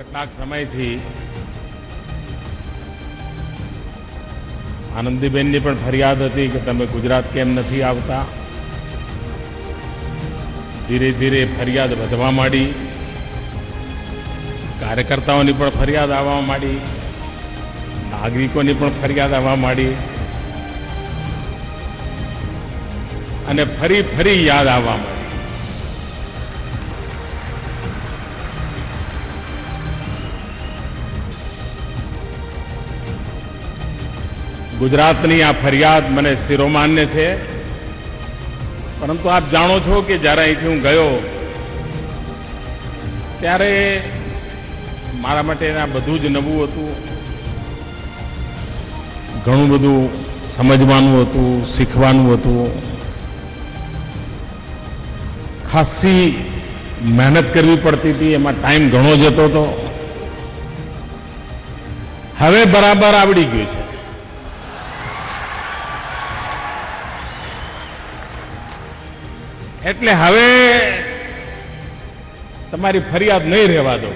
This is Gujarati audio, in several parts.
કેટલાક સમયથી આનંદીબેનની પણ ફરિયાદ હતી કે તમે ગુજરાત કેમ નથી આવતા. ધીરે ધીરે ફરિયાદ વધવા માંડી, કાર્યકર્તાઓની પણ ફરિયાદ આવવા માંડી, નાગરિકોની પણ ફરિયાદ આવવા માંડી અને ફરી ફરી યાદ આવવા માંડી. ગુજરાતની આ ફરિયાદ મને શિરોમાન્ય છે, પરંતુ આપ જાણો છો કે જ્યારે અહીંથી હું ગયો ત્યારે મારા માટે આ બધું જ નવું હતું. ઘણું બધું સમજવાનું હતું, શીખવાનું હતું, ખાસી મહેનત કરવી પડતી હતી, એમાં ટાઈમ ઘણો જતો હતો. હવે બરાબર આવડી ગયું છે. એટલે હવે તમારી ફરિયાદ નહીં રહેવા દો.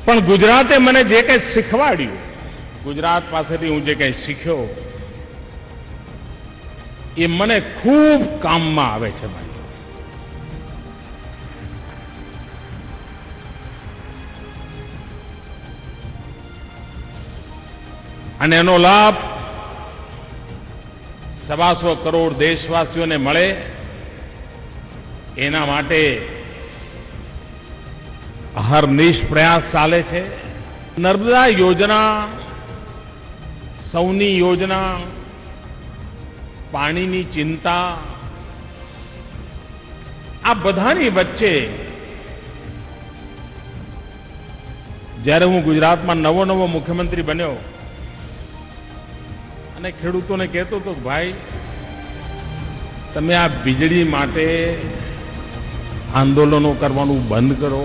પણ ગુજરાતે મને જે કંઈ શીખવાડ્યું, ગુજરાત પાસેથી હું જે કંઈ શીખ્યો, એ મને ખૂબ કામમાં આવે છે ભાઈ. અને એનો લાભ 125 કરોડ દેશવાસીઓને મળે એના માટે અહર્નિશ પ્રયાસ ચાલે છે. નર્મદા યોજના, સૌની યોજના, પાણીની ચિંતા, આ બધાની વચ્ચે જ્યારે હું ગુજરાતમાં નવો મુખ્યમંત્રી બન્યો અને ખેડૂતોને કહેતો હતો કે ભાઈ તમે આ વીજળી માટે આંદોલનો કરવાનું બંધ કરો.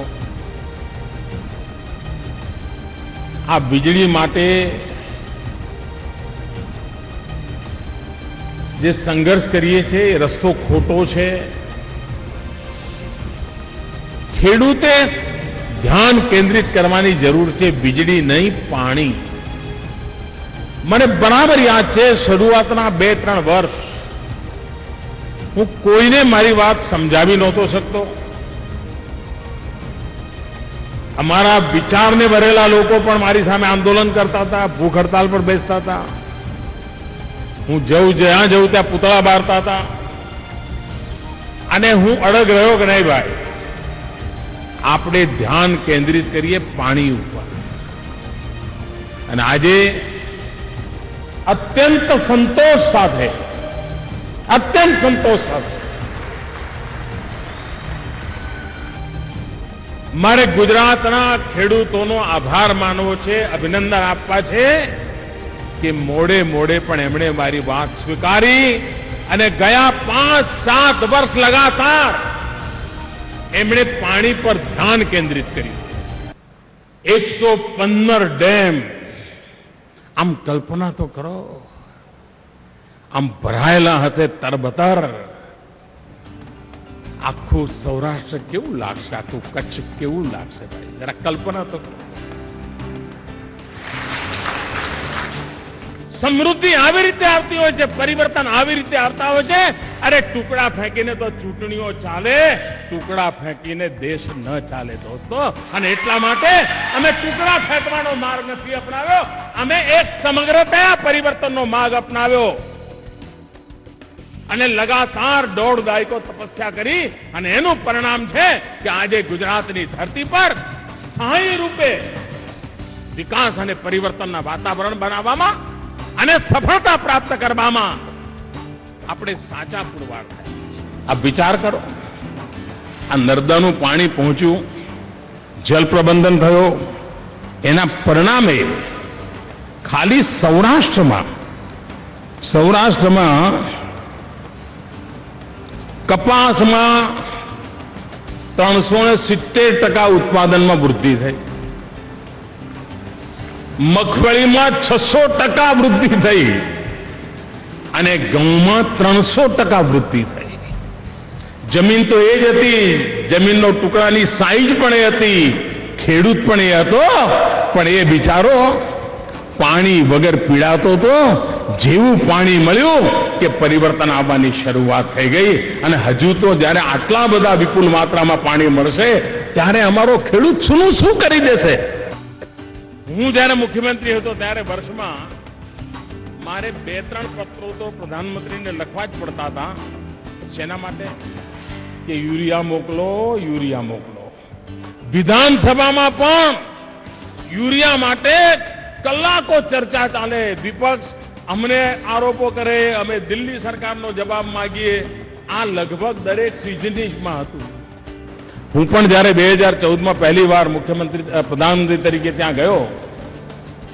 આ વીજળી માટે જે સંઘર્ષ કરીએ છીએ એ રસ્તો ખોટો છે. ખેડૂતે ધ્યાન કેન્દ્રિત કરવાની જરૂર છે, વીજળી નહીં પાણી. મને બરાબર યાદ છે, શરૂઆતના 2-3 વર્ષ હું કોઈને મારી વાત સમજાવી નહોતો શકતો. અમારા વિચારને ભરેલા લોકો પણ મારી સામે આંદોલન કરતા હતા, ભૂખ હડતાલ પર બેસતા હતા. હું જ્યાં જઉં ત્યાં પૂતળા બારતા હતા. અને હું અડગ રહ્યો કે નહીં ભાઈ, આપણે ધ્યાન કેન્દ્રિત કરીએ પાણી ઉપર. અને આજે અત્યંત સંતોષ સાથે મારે ગુજરાતના ખેડૂતોનો આભાર માનવો છે, અભિનંદન આપવા છે કે મોડે પણ એમણે મારી વાત સ્વીકારી અને ગયા 5-7 વર્ષ લગાતાર એમણે પાણી પર ધ્યાન કેન્દ્રિત કર્યું. 115 ડેમ, આમ કલ્પના તો કરો, આમ ભરાયેલા હશે તરબતર. આખું સૌરાષ્ટ્ર કેવું લાગશે, આખું કચ્છ કેવું લાગશે ભાઈ, જરા કલ્પના તો. સમૃદ્ધિ આવી રીતે આવતી હોય છે, પરિવર્તન આવી રીતે આવતા હોય છે. અરે ટુકડા ફેંકીને તો ચૂંટણીઓ ચાલે, ટુકડા ફેંકીને દેશ ન ચાલે દોસ્તો. અને એટલા માટે અમે ટુકડા ફેંકવાનો માર્ગ નથી અપનાવ્યો, અમે એક સમગ્રતા પરિવર્તનનો માર્ગ અપનાવ્યો. અને લગાતાર 1.5 દાયકો તપસ્યા કરી અને એનું પરિણામ છે કે આજે ગુજરાતની ધરતી પર સ્થાયી રૂપે વિકાસ અને પરિવર્તનના વાતાવરણ બનાવવામાં અને સફળતા પ્રાપ્ત કરવામાં આપણે સાચા પુરવાર થયા. આ વિચાર કરો, આ નર્મદાનું પાણી પહોંચ્યું, જલ પ્રબંધન થયો, એના પરિણામે ખાલી સૌરાષ્ટ્રમાં કપાસમાં 370% ઉત્પાદનમાં વૃદ્ધિ થઈ, મગફળીમાં 600% વૃદ્ધિ થઈ. અને ઘઉંમાં 300% વૃદ્ધિ થઈ. જમીન તો એ જ હતી, જમીનનો ટુકડાની સાઈઝ પણ એ હતી, ખેડૂત પણ એ હતો, પણ એ બિચારો પાણી વગર પીડાતો હતો. જેવું પાણી મળ્યું કે પરિવર્તન આવવાની શરૂઆત થઈ ગઈ. અને હજુ તો જ્યારે આટલા બધા વિપુલ માત્રામાં પાણી મળશે ત્યારે અમારો ખેડૂત શું કરી દેશે. હું જ્યારે મુખ્યમંત્રી હતો ત્યારે વર્ષમાં મારે 2-3 પત્રો તો પ્રધાનમંત્રીને લખવા જ પડતા હતા. શેના માટે? કે યુરિયા મોકલો, યુરિયા મોકલો. વિધાનસભામાં પણ યુરિયા માટે કલાકો ચર્ચા ચાલે. વિપક્ષ અમને આરોપો કરે, અમે દિલ્હી સરકારનો જવાબ માંગીએ. આ લગભગ દરેક સિઝનિંગમાં હતું. હું પણ જ્યારે 2014માં પહેલી વાર પ્રધાનમંત્રી તરીકે ત્યાં ગયો,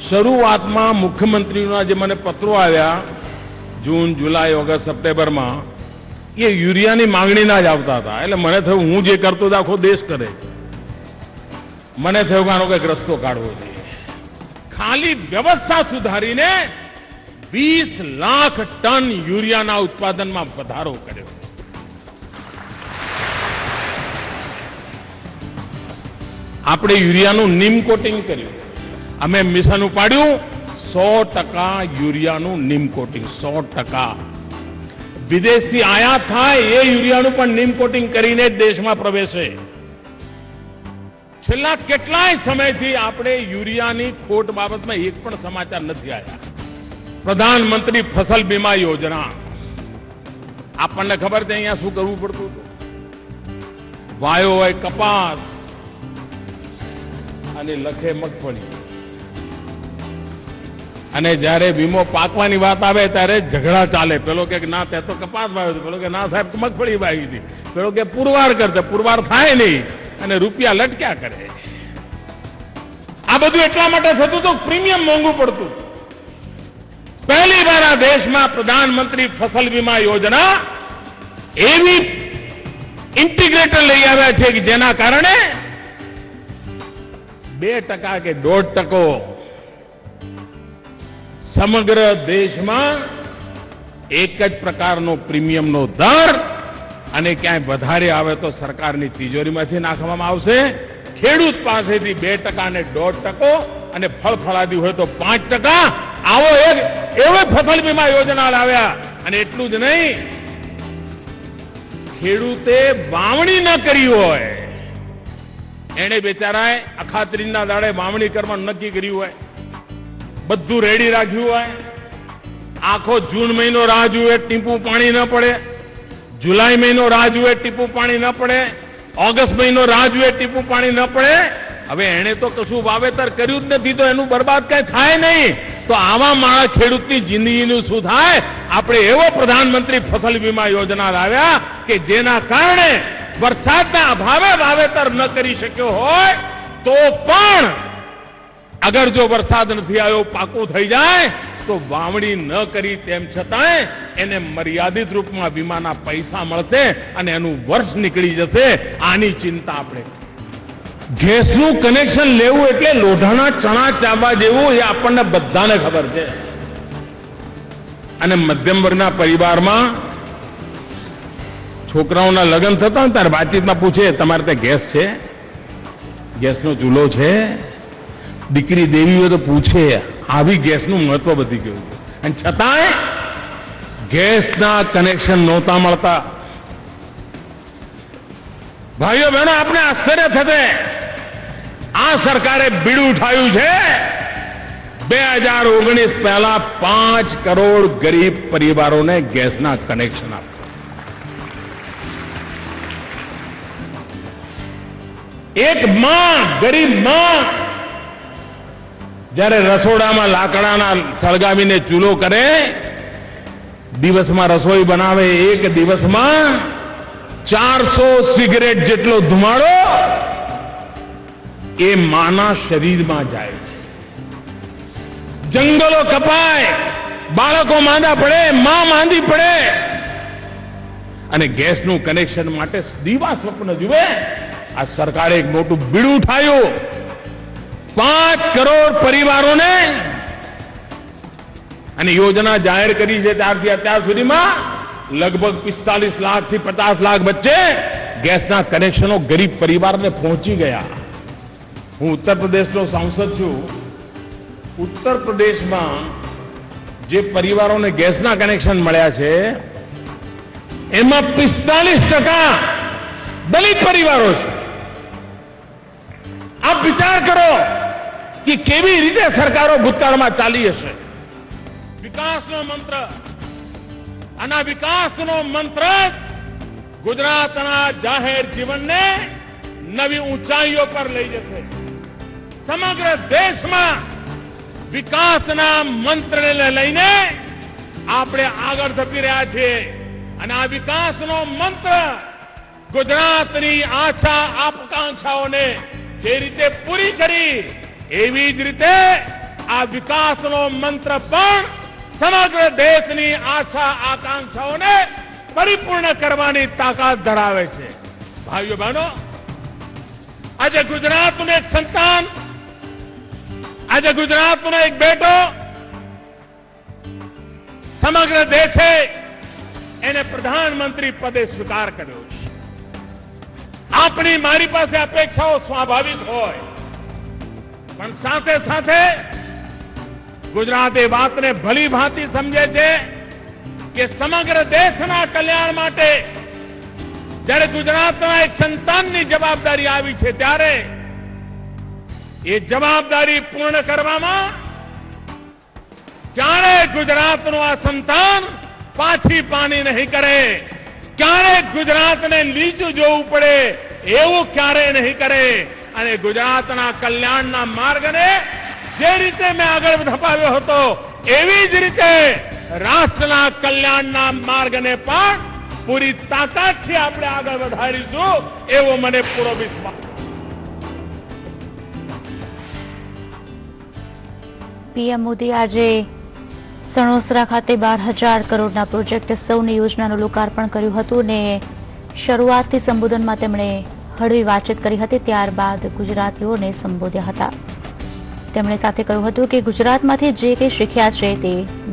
શરૂઆતમાં મુખ્યમંત્રીઓના જે મને પત્રો આવ્યા જૂન, જુલાઈ, ઓગસ્ટ, સપ્ટેમ્બરમાં, એ યુરિયાની માંગણીના જ આવતા હતા. એટલે મને થયું હું જે કરતો હતો આખો દેશ કરે છે. મને થયું કે આનો કંઈક રસ્તો કાઢવો જોઈએ. ખાલી વ્યવસ્થા સુધારીને 20 લાખ ટન યુરિયાના ઉત્પાદનમાં વધારો કર્યો. આપણે યુરિયાનું નીમ કોટિંગ કર્યું. અમે મિશન ઉપાડ્યું 100% યુરિયાનું નીમ કોટિંગ. 100% વિદેશથી આયાત થાય એ યુરિયાનું પણ નીમ કોટિંગ કરીને જ દેશમાં પ્રવેશે. છેલ્લા કેટલાય સમયથી આપણે યુરિયાની ખોટ બાબતમાં એક પણ સમાચાર નથી આવ્યા. પ્રધાનમંત્રી ફસલ બીમા યોજના, આપણને ખબર છે અહીંયા શું કરવું પડતું હતું? વાયો હોય કપાસ અને લખે મગફળી. અને જ્યારે વીમો પાકવાની વાત આવે ત્યારે ઝઘડા ચાલે. પેલો કે ના તે તો કપાસ વાવ્યો હતો, પેલો કે ના સાહેબ મગફળી વાવી હતી, પેલો કે પુરવાર કરતે, પુરવાર થાય નહીં અને રૂપિયા લટક્યા કરે. આ બધું એટલા માટે થતું હતું, પ્રીમિયમ મોંઘું પડતું. પહેલી વાર આ દેશમાં પ્રધાનમંત્રી ફસલ વીમા યોજના એવી ઇન્ટિગ્રેટર લઈ આવ્યા છે કે જેના કારણે 2% કે 1.5% સમગ્ર દેશમાં એક જ પ્રકારનો પ્રીમિયમનો દર, અને ક્યાંય વધારે આવે તો સરકારની તિજોરીમાંથી નાખવામાં આવશે. ખેડૂત પાસેથી 2% અને 1.5%, અને ફળફળાદી હોય તો 5%. આવો એક એવો ફસલ વીમા યોજના લાવ્યા. અને એટલું જ નહીં, ખેડૂતે વાવણી ન કરી હોય, એને બિચારાએ અખાત્રીજના દાડે વાવણી કરવાનું નક્કી કર્યું હોય, બધું રેડી રાખ્યું હોય, આખો જૂન મહિનો રાહ જુએ, ટીપું પાણી ન પડે. જુલાઈ મહિનો રાહ જુએ, ટીપું પાણી ન પડે. ઓગસ્ટ મહિનો રાહ જુએ, ટીપું પાણી ન પડે. હવે એને તો કશું વાવેતર કર્યું જ નથી, તો એનું બરબાદ કઈ થાય નહીં. તો આવા માણસ ખેડૂતની જિંદગીનું શું થાય? આપણે એવો પ્રધાનમંત્રી ફસલ વીમા યોજના લાવ્યા કે જેના કારણે વરસાદના અભાવે વાવેતર ન કરી શક્યો હોય તો પણ અગર જો વરસાદ નથી આવ્યો, પાકું થઈ જાય, તો વાવણી ન કરી તેમ છતાંય એને મર્યાદિત રૂપમાં વીમાના પૈસા મળશે અને એનું વર્ષ નીકળી જશે. આની ચિંતા આપણે. ગેસનું કનેક્શન લેવું એટલે લોઢાના ચણા ચાવવા જેવું, એ આપણને બધાને ખબર છે. અને મધ્યમ વર્ગના પરિવારમાં છોકરાઓના લગ્ન થતા ને ત્યારે વાતચીતમાં પૂછે, તમારે ત્યાં ગેસ છે? ગેસનો ચૂલો છે? દીકરી દેવી હોય તો પૂછે. આવી ગેસનું મહત્વ વધી ગયું. અને છતાંય ગેસના કનેક્શન નહોતા મળતા. ભાઈઓ બહેનો, આપણે આશ્ચર્ય થશે. આ સરકારે બીડું ઉઠાવ્યું છે. 2019 પહેલા 5 કરોડ ગરીબ પરિવારોને ગેસના કનેક્શન આપ્યા. એક માં, ગરીબ માં, જ્યારે રસોડામાં લાકડાના સળગાવીને ચૂલો કરે, દિવસમાં રસોઈ બનાવે, એક દિવસમાં 400 સિગરેટ જેટલો ધુમાડો એ માના શરીરમાં જાય છે. જંગલો કપાય, બાળકો માંદા પડે, માં માંદી પડે, અને ગેસનું કનેક્શન માટે દીવા સ્વપ્ન જુએ. આ સરકારે એક મોટું બીડું ઉઠાવ્યું. 5 કરોડ પરિવારોને. અને યોજના જાહેર કરી છે ત્યારથી અત્યાર સુધીમાં લગભગ 45 લાખથી 50 લાખ વચ્ચે ગેસના કનેક્શનો ગરીબ પરિવારને પહોંચી ગયા. હું ઉત્તર પ્રદેશનો સાંસદ છું. ઉત્તર પ્રદેશમાં જે પરિવારોને ગેસના કનેક્શન મળ્યા છે એમાં 45% દલિત પરિવારો છે. આપ વિચાર કરો કે કેવી રીતે સરકારો ભૂતકાળમાં ચાલી હશે. વિકાસનો મંત્ર, અને આ વિકાસનો મંત્ર જ ગુજરાતના જાહેર જીવનને નવી ઊંચાઈઓ પર લઈ જશે. સમગ્ર દેશમાં વિકાસના મંત્રને લઈને આપણે આગળ ધપી રહ્યા છીએ. અને આ વિકાસનો મંત્ર ગુજરાતની આશા આકાંક્ષાઓને જે રીતે પૂરી કરી એવી જ રીતે આ વિકાસનો મંત્ર પણ સમગ્ર દેશની આશા આકાંક્ષાઓને પરિપૂર્ણ કરવાની તાકાત ધરાવે છે. ભાઈઓ બહેનો, આજે ગુજરાતનું એક સંતાન, આજે ગુજરાતનો એક બેટો સમગ્ર દેશે એને પ્રધાનમંત્રી પદે સ્વીકાર કર્યો છે. આપણી મારી પાસે અપેક્ષાઓ સ્વાભાવિક હોય, પણ સાથે સાથે ગુજરાત એ વાતને ભલી ભાંતિ સમજે છે કે સમગ્ર દેશના કલ્યાણ માટે જ્યારે ગુજરાતના એક સંતાનની જવાબદારી આવી છે ત્યારે એ જવાબદારી પૂર્ણ કરવામાં ક્યારે ગુજરાતનું આ સંતાન પાછી પાની નહીં કરે, ક્યારે ગુજરાતને નીચું જોવું પડે એવું ક્યારે નહીં કરે. અને ગુજરાતના કલ્યાણના માર્ગને જે રીતે મેં આગળ ધપાવ્યો હતો એવી જ રીતે રાષ્ટ્રના કલ્યાણના માર્ગને પણ પૂરી તાકાતથી આપણે આગળ વધારીશું એવો મને પૂરો વિશ્વાસ. પીએમ મોદી આજે સણોસરા ખાતે 12,000 કરોડના પ્રોજેક્ટ સૌની યોજનાનું લોકાર્પણ કર્યું હતું ને શરૂઆતથી સંબોધનમાં તેમણે હળવી વાતચીત કરી હતી. ત્યારબાદ ગુજરાતીઓને સંબોધ્યા હતા. તેમણે સાથે કહ્યું હતું કે ગુજરાતમાંથી જે કંઈ શીખ્યા છે તે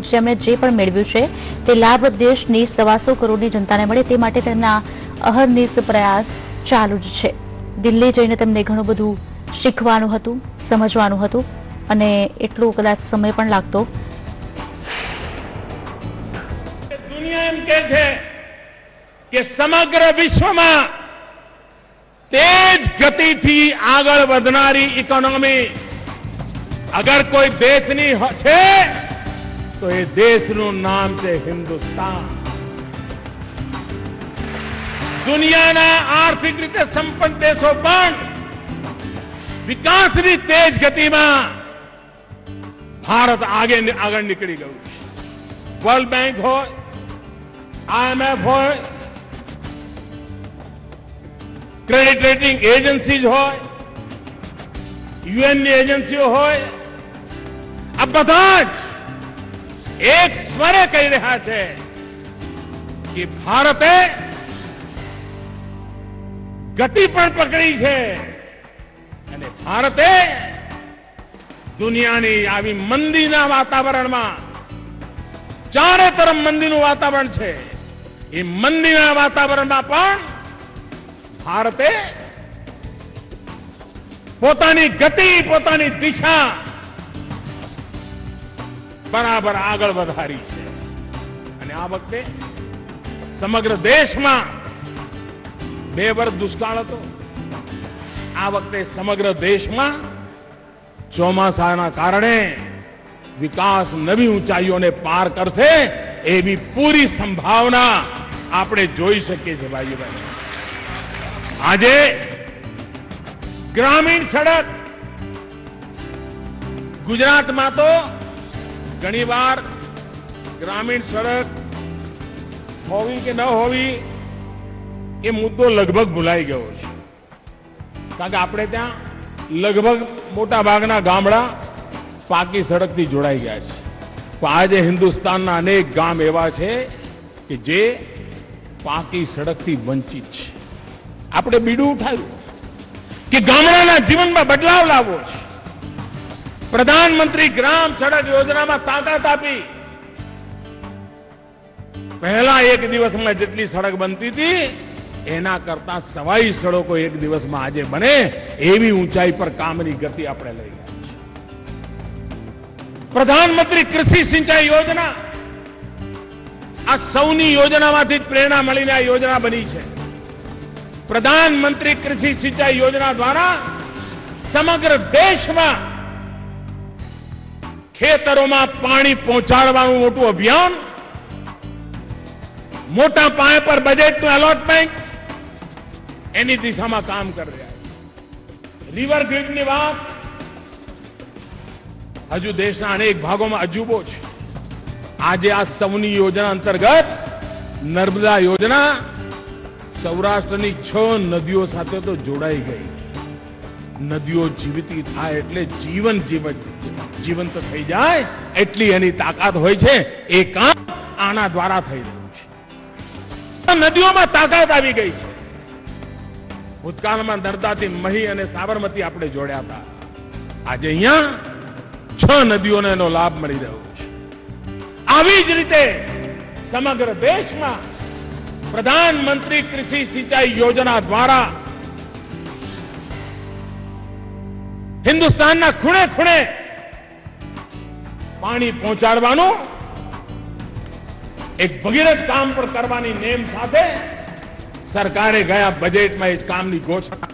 જેમણે જે પણ મેળવ્યું છે તે લાભ દેશની 125 કરોડની જનતાને મળે તે માટે તેમના અહર્નિશ પ્રયાસ ચાલુ જ છે. દિલ્હી જઈને તેમને ઘણું બધું શીખવાનું હતું, સમજવાનું હતું અને એટલો કદાચ સમય પણ લાગતો. દુનિયા એમ કહે છે કે સમગ્ર વિશ્વમાં તેજ ગતિથી આગળ વધનારી ઇકોનોમી અગર કોઈ દેશની છે તો એ દેશનું નામ છે હિન્દુસ્તાન. દુનિયાના આર્થિક રીતે સંપન્ન દેશો પણ વિકાસની તેજ ગતિમાં ભારત આગળ નીકળી ગયું છે. વર્લ્ડ બેંક હોય, IMF હોય, ક્રેડિટ રેટિંગ એજન્સીઝ હોય, યુએનની એજન્સીઓ હોય, આ બધા જ એક સ્વરે કહી રહ્યા છે કે ભારતે ગતિ પણ પકડી છે અને ભારતે દુનિયાની આવી મંદીના વાતાવરણમાં, ચારે તરફ મંદીનું વાતાવરણ છે, એ મંદીના વાતાવરણમાં પણ ભારતે પોતાની ગતિ, પોતાની દિશા બરાબર આગળ વધારી છે. અને આ વખતે સમગ્ર દેશમાં 2 વર્ષ દુષ્કાળ હતો. આ વખતે સમગ્ર દેશમાં ચોમાસાના કારણે વિકાસ નવી ઊંચાઈઓને પાર કરશે એવી પૂરી સંભાવના આપણે જોઈ શકીએ છીએ. ભાઈઓ બહેનો, આજે ગ્રામીણ સડક ગુજરાતમાં તો ઘણીવાર ગ્રામીણ સડક હોવી કે ન હોવી એ મુદ્દો લગભગ ભૂલાઈ ગયો છે. કારણ કે આપણે ત્યાં લગભગ મોટા ભાગના ગામડા પાકી સડકથી જોડાઈ ગયા છે. પણ આજે હિન્દુસ્તાનના અનેક ગામ એવા છે કે જે પાકી સડકથી વંચિત છે. આપણે બીડું ઉઠાવ્યું કે ગામડાના જીવનમાં બદલાવ લાવવો છે. પ્રધાનમંત્રી ગ્રામ સડક યોજનામાં તાકાત આપી પહેલા એક દિવસમાં જેટલી સડક બનતી હતી એના કરતા સવાઈ સડકો એક દિવસમાં આજે બને એવી ઊંચાઈ પર કામની ગતિ આપણે લઈ ગયા છીએ. પ્રધાનમંત્રી કૃષિ સિંચાઈ યોજના આ સૌની યોજનામાંથી જ પ્રેરણા મળીને આ યોજના બની છે. પ્રધાનમંત્રી કૃષિ સિંચાઈ યોજના દ્વારા સમગ્ર દેશમાં ખેતરોમાં પાણી પહોંચાડવાનું મોટું અભિયાન, મોટા પાયે પર બજેટનું એલોટમેન્ટ એની દિશામાં કામ કરી રહ્યા છે. રિવર ગ્રીડની વાત હજુ દેશના અનેક ભાગોમાં અજુબો છે. આજે આ સૌની યોજના અંતર્ગત નર્મદા યોજના સૌરાષ્ટ્રની 6 નદીઓ સાથે તો જોડાઈ ગઈ. નદીઓ જીવતી થાય એટલે જીવંત થઈ જાય એટલી એની તાકાત હોય છે. એ કામ આના દ્વારા થઈ રહ્યું છે. નદીઓમાં તાકાત આવી ગઈ છે. ભૂતકાળમાં નર્મદાથી મહી અને સાબરમતી આપણે જોડ્યા હતા. આજે અહીંયા 6 નદીઓને એનો લાભ મળી રહ્યો છે. આવી જ રીતે સમગ્ર દેશમાં પ્રધાનમંત્રી કૃષિ સિંચાઈ યોજના દ્વારા હિન્દુસ્તાનના ખૂણે ખૂણે પાણી પહોંચાડવાનું એક ભગીરથ કામ પણ કરવાની નેમ સાથે સરકારે ગયા બજેટમાં એ કામની ઘોષણા